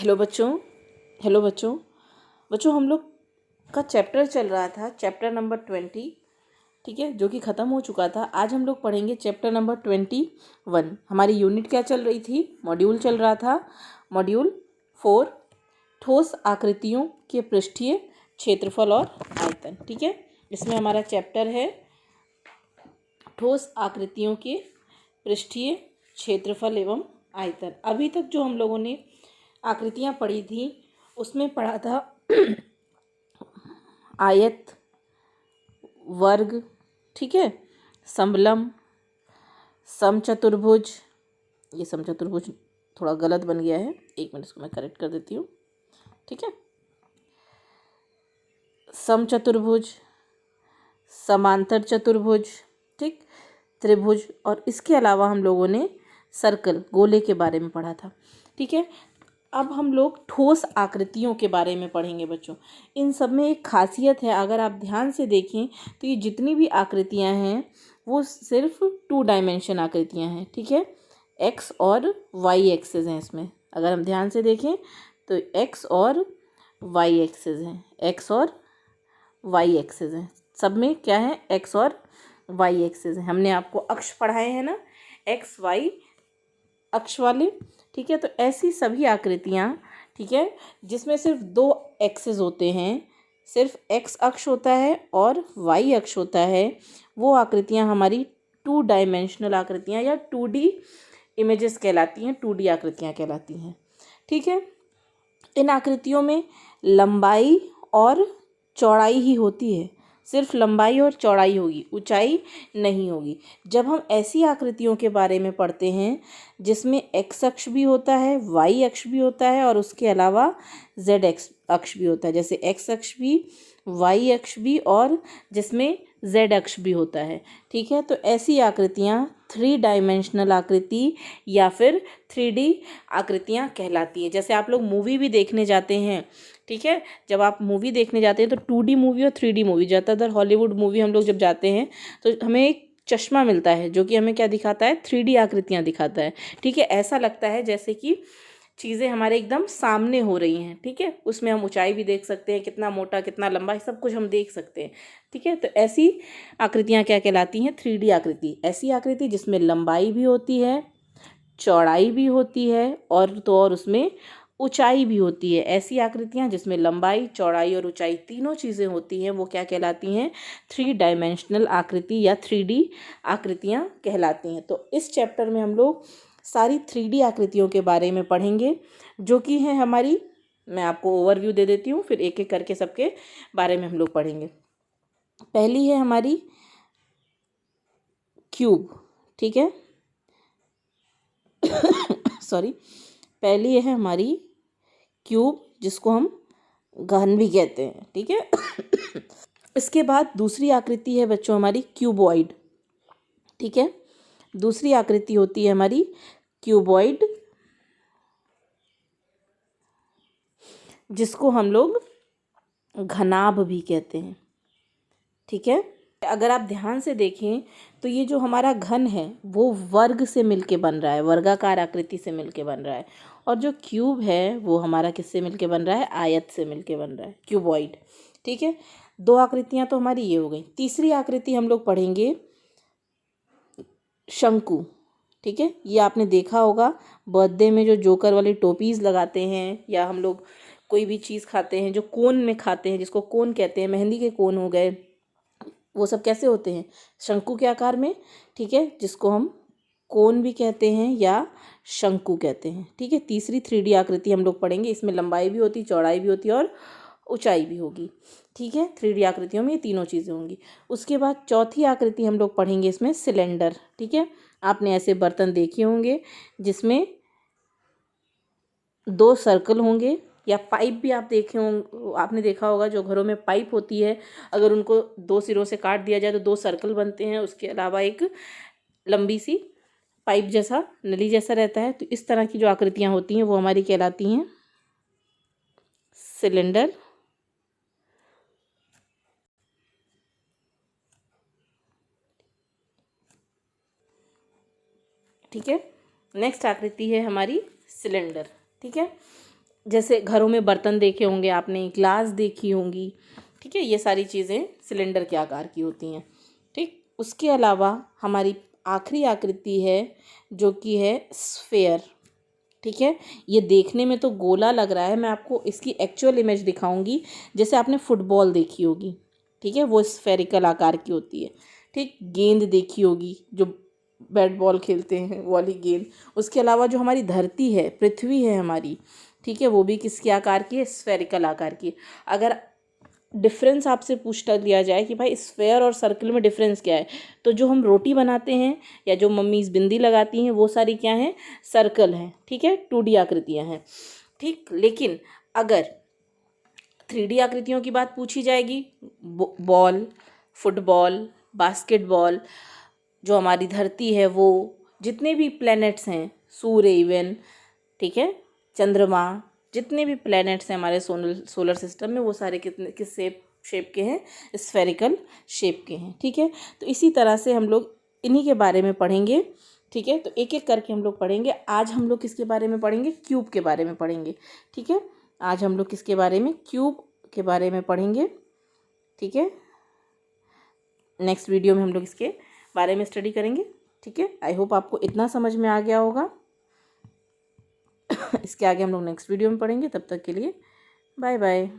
Hello बच्चों। Hello बच्चों। बच्चों हम लोग का चैप्टर चल रहा था, चैप्टर नंबर 20, ठीक है, जो कि ख़त्म हो चुका था। आज हम लोग पढ़ेंगे चैप्टर नंबर 21। हमारी यूनिट क्या चल रही थी? मॉड्यूल चल रहा था, मॉड्यूल 4, ठोस आकृतियों के पृष्ठीय क्षेत्रफल और आयतन। ठीक है, इसमें हमारा चैप्टर है ठोस आकृतियों के पृष्ठीय क्षेत्रफल एवं आयतन। अभी तक जो हम लोगों ने आकृतियाँ पढ़ी थी उसमें पढ़ा था आयत, वर्ग, ठीक है, समलंब, समचतुर्भुज। ये समचतुर्भुज थोड़ा गलत बन गया है, एक मिनट इसको मैं करेक्ट कर देती हूँ। ठीक है, समचतुर्भुज, समांतर चतुर्भुज, ठीक, त्रिभुज, और इसके अलावा हम लोगों ने सर्कल, गोले के बारे में पढ़ा था। ठीक है, अब हम लोग ठोस आकृतियों के बारे में पढ़ेंगे बच्चों। इन सब में एक खासियत है, अगर आप ध्यान से देखें तो ये जितनी भी आकृतियां हैं वो सिर्फ 2 डायमेंशन आकृतियां हैं। ठीक है, एक्स और वाई एक्सेस हैं इसमें। अगर हम ध्यान से देखें तो एक्स और वाई एक्सेस हैं, एक्स और वाई एक्सेस हैं। सब में क्या है? एक्स और वाई एक्सेस हैं। हमने आपको अक्ष पढ़ाए हैं ना, एक्स वाई अक्ष वाले। ठीक है, तो ऐसी सभी आकृतियाँ, ठीक है, जिसमें सिर्फ 2 एक्सेस होते हैं, सिर्फ एक्स अक्ष होता है और वाई अक्ष होता है, वो आकृतियाँ हमारी 2 डायमेंशनल आकृतियाँ या 2D इमेजेस कहलाती हैं, 2D आकृतियाँ कहलाती हैं। ठीक है, इन आकृतियों में लंबाई और चौड़ाई ही होती है, सिर्फ लंबाई और चौड़ाई होगी, ऊंचाई नहीं होगी। जब हम ऐसी आकृतियों के बारे में पढ़ते हैं जिसमें एक्स अक्ष भी होता है, वाई अक्ष भी होता है और उसके अलावा जेड अक्ष भी होता है, जैसे एक्स अक्ष भी, वाई अक्ष भी और जिसमें जेड अक्ष भी होता है। ठीक है, तो ऐसी आकृतियाँ 3 डायमेंशनल आकृति या फिर 3D आकृतियाँ कहलाती हैं। जैसे आप लोग मूवी भी देखने जाते हैं, ठीक है, जब आप मूवी देखने जाते हैं तो 2D मूवी और 3D मूवी, ज़्यादातर हॉलीवुड मूवी हम लोग जब जाते हैं तो हमें एक चश्मा मिलता है जो कि हमें क्या दिखाता है? 3D आकृतियाँ दिखाता है। ठीक है, ऐसा लगता है जैसे कि चीज़ें हमारे एकदम सामने हो रही हैं। ठीक है, उसमें हम ऊंचाई भी देख सकते हैं, कितना मोटा कितना लंबा, सब कुछ हम देख सकते हैं। ठीक है, तो ऐसी आकृतियाँ क्या कहलाती हैं? 3D आकृति। ऐसी आकृति जिसमें लंबाई भी होती है, चौड़ाई भी होती है और उसमें ऊंचाई भी होती है। ऐसी आकृतियाँ जिसमें लंबाई, चौड़ाई और ऊंचाई तीनों चीज़ें होती हैं, वो क्या कहलाती हैं? 3 डायमेंशनल आकृति या 3D आकृतियाँ कहलाती हैं। तो इस चैप्टर में हम लोग सारी 3D आकृतियों के बारे में पढ़ेंगे, जो कि है हमारी, मैं आपको ओवरव्यू दे देती हूँ, फिर एक एक करके सबके बारे में हम लोग पढ़ेंगे। पहली है हमारी क्यूब। ठीक है सॉरी, पहली है हमारी क्यूब, जिसको हम घन भी कहते हैं। ठीक है इसके बाद दूसरी आकृति है बच्चों हमारी क्यूबॉइड। ठीक है, दूसरी आकृति होती है हमारी क्यूबॉइड, जिसको हम लोग घनाभ भी कहते हैं। ठीक है, अगर आप ध्यान से देखें तो ये जो हमारा घन है वो वर्ग से मिलके बन रहा है, वर्गाकार आकृति से मिलके बन रहा है, और जो क्यूब है वो हमारा किससे मिलके बन रहा है? आयत से मिलके बन रहा है, क्यूबॉइड। ठीक है, 2 आकृतियां तो हमारी ये हो गई। तीसरी आकृति हम लोग पढ़ेंगे शंकु। ठीक है, ये आपने देखा होगा, बर्थडे में जो जोकर वाली टोपीज लगाते हैं, या हम लोग कोई भी चीज़ खाते हैं जो कोन में खाते हैं, जिसको कोन कहते हैं, मेहंदी के कोन हो गए, वो सब कैसे होते हैं? शंकु के आकार में। ठीक है, जिसको हम कोन भी कहते हैं या शंकु कहते हैं। ठीक है, तीसरी 3D आकृति हम लोग पढ़ेंगे, इसमें लंबाई भी होती, चौड़ाई भी होती और ऊंचाई भी होगी। ठीक है, 3D आकृतियों में ये तीनों चीज़ें होंगी। उसके बाद चौथी आकृति हम लोग पढ़ेंगे इसमें सिलेंडर। ठीक है, आपने ऐसे बर्तन देखे होंगे जिसमें 2 सर्कल होंगे, या पाइप भी आप देखे होंगे, आपने देखा होगा जो घरों में पाइप होती है, अगर उनको 2 सिरों से काट दिया जाए तो 2 सर्कल बनते हैं, उसके अलावा एक लंबी सी पाइप जैसा, नली जैसा रहता है। तो इस तरह की जो आकृतियाँ होती हैं वो हमारी कहलाती हैं सिलेंडर। ठीक है, नेक्स्ट आकृति है हमारी सिलेंडर। ठीक है, जैसे घरों में बर्तन देखे होंगे आपने, ग्लास देखी होंगी, ठीक है, ये सारी चीज़ें सिलेंडर के आकार की होती हैं। ठीक, उसके अलावा हमारी आखिरी आकृति है जो कि है स्फेयर। ठीक है, ये देखने में तो गोला लग रहा है, मैं आपको इसकी एक्चुअल इमेज दिखाऊंगी। जैसे आपने फुटबॉल देखी होगी, ठीक है, वो स्फेरिकल आकार की होती है। ठीक, गेंद देखी होगी, जो बैट बॉल खेलते हैं वाली गेंद। उसके अलावा जो हमारी धरती है, पृथ्वी है हमारी, ठीक है, वो भी किसके आकार की है? स्फेरिकल आकार की। अगर डिफरेंस आपसे पूछता लिया जाए कि भाई स्फेयर और सर्कल में डिफरेंस क्या है, तो जो हम रोटी बनाते हैं या जो मम्मीज बिंदी लगाती हैं वो सारी क्या हैं? सर्कल हैं। ठीक है, 2D आकृतियां हैं। ठीक, लेकिन अगर 3D आकृतियों की बात पूछी जाएगी, बॉल, फुटबॉल, बास्केटबॉल, जो हमारी धरती है वो, जितने भी प्लैनेट्स हैं, सूर्य इवन, ठीक है, चंद्रमा, जितने भी प्लैनेट्स हैं हमारे सोलर सिस्टम में, वो सारे कितने किस शेप के हैं? स्फेरिकल शेप के हैं। ठीक है, तो इसी तरह से हम लोग इन्हीं के बारे में पढ़ेंगे। ठीक है, तो एक एक करके हम लोग पढ़ेंगे। आज हम लोग किसके बारे में पढ़ेंगे? क्यूब के बारे में पढ़ेंगे। ठीक है, आज हम लोग किसके बारे में? क्यूब के बारे में पढ़ेंगे। ठीक है, नेक्स्ट वीडियो में हम लोग इसके बारे में स्टडी करेंगे। ठीक है, आई होप आपको इतना समझ में आ गया होगा। इसके आगे हम लोग नेक्स्ट वीडियो में पढ़ेंगे। तब तक के लिए बाय बाय।